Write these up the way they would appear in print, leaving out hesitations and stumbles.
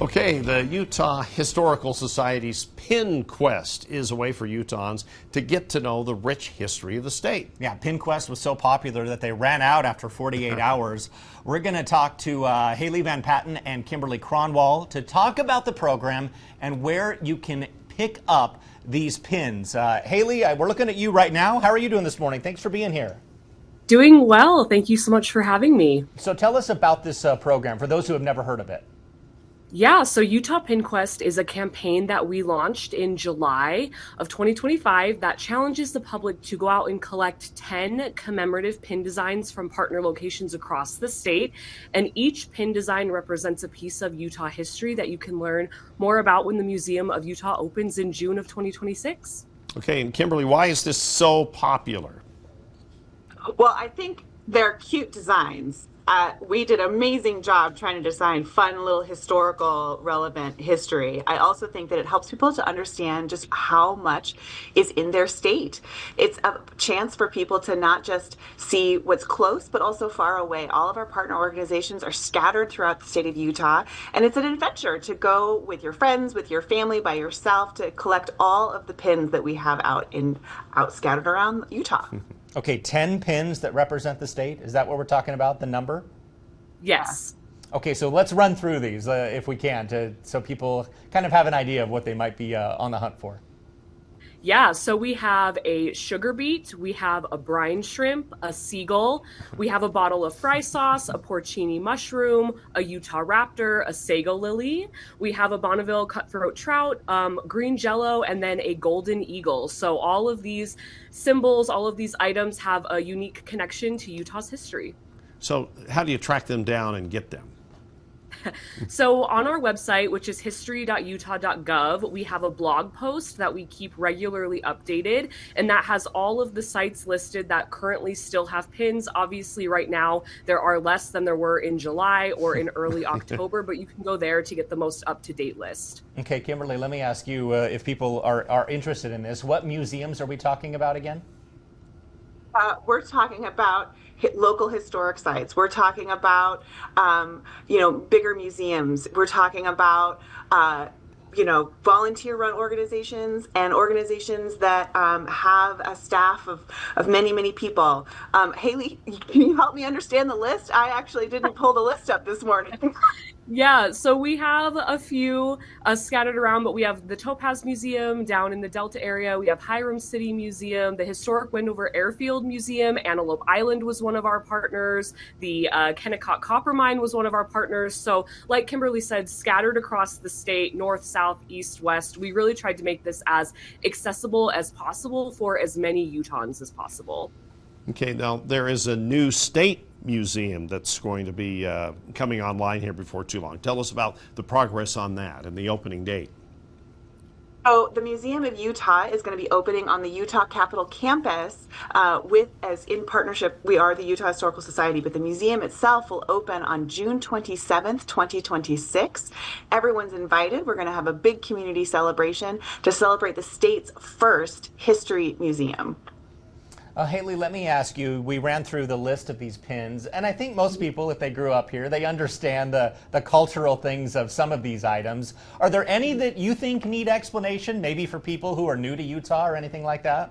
Okay, the Utah Historical Society's Pin Quest is a way for Utahns to get to know the rich history of the state. Yeah, Pin Quest was so popular that they ran out after 48 hours. We're going to talk to Haley Van Patten and Kimberly Cronwall to talk about the program and where you can pick up these pins. Haley, we're looking at you right now. How are you doing this morning? Thanks for being here. Doing well. Thank you so much for having me. So tell us about this program for those who have never heard of it. Yeah, so Utah Pin Quest is a campaign that we launched in July of 2025 that challenges the public to go out and collect 10 commemorative pin designs from partner locations across the state. And each pin design represents a piece of Utah history that you can learn more about when the Museum of Utah opens in June of 2026. Okay, and Kimberly, why is this so popular? Well, I think they're cute designs. We did an amazing job trying to design fun little historical relevant history. I also think that it helps people to understand just how much is in their state. It's a chance for people to not just see what's close, but also far away. All of our partner organizations are scattered throughout the state of Utah, and it's an adventure to go with your friends, with your family, by yourself, to collect all of the pins that we have out scattered around Utah. Okay, 10 pins that represent the state. Is that what we're talking about, the number? Yes. Okay, so let's run through these if we can, so people kind of have an idea of what they might be on the hunt for. Yeah, so we have a sugar beet, we have a brine shrimp, a seagull, we have a bottle of fry sauce, a porcini mushroom, a Utah raptor, a sago lily, we have a Bonneville cutthroat trout, green jello, and then a golden eagle. So all of these symbols, all of these items have a unique connection to Utah's history. So how do you track them down and get them? So on our website, which is history.utah.gov, we have a blog post that we keep regularly updated, and that has all of the sites listed that currently still have pins. Obviously, right now, there are less than there were in July or in early October, but you can go there to get the most up-to-date list. Okay, Kimberly, let me ask you, if people are interested in this, what museums are we talking about again? We're talking about local historic sites. We're talking about, bigger museums. We're talking about, volunteer-run organizations and organizations that have a staff of many, many people. Haley, can you help me understand the list? I actually didn't pull the list up this morning. Yeah, so we have a few scattered around, but we have the Topaz Museum down in the Delta area. We have Hiram City Museum, the Historic Wendover Airfield Museum. Antelope Island was one of our partners. The Kennecott Copper Mine was one of our partners. So like Kimberly said, scattered across the state, north, south, east, west. We really tried to make this as accessible as possible for as many Utahns as possible. Okay, now there is a new state museum that's going to be coming online here before too long. Tell us about the progress on that and the opening date. So the Museum of Utah is going to be opening on the Utah Capitol campus as in partnership, we are the Utah Historical Society, but the museum itself will open on June 27th, 2026. Everyone's invited. We're going to have a big community celebration to celebrate the state's first history museum. Haley, let me ask you, we ran through the list of these pins, and I think most people, if they grew up here, they understand the cultural things of some of these items. Are there any that you think need explanation, maybe for people who are new to Utah or anything like that?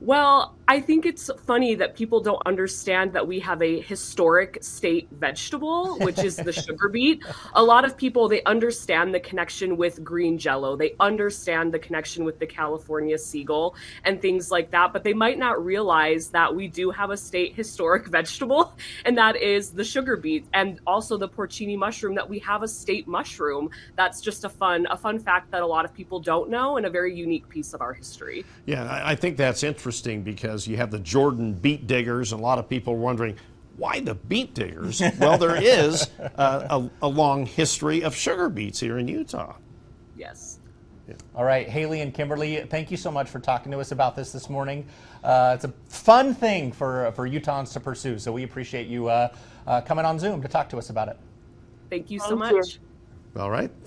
Well, I think it's funny that people don't understand that we have a historic state vegetable, which is the sugar beet. A lot of people, they understand the connection with green jello. They understand the connection with the California seagull and things like that, but they might not realize that we do have a state historic vegetable, and that is the sugar beet, and also the porcini mushroom, that we have a state mushroom. That's just a fun fact that a lot of people don't know, and a very unique piece of our history. Yeah, I think that's interesting because you have the Jordan beet diggers, and a lot of people are wondering, why the beet diggers? Well, there is a long history of sugar beets here in Utah. Yes. Yeah. All right, Haley and Kimberly, thank you so much for talking to us about this morning. It's a fun thing for Utahns to pursue, so we appreciate you coming on Zoom to talk to us about it. Thank you so much. You. All right.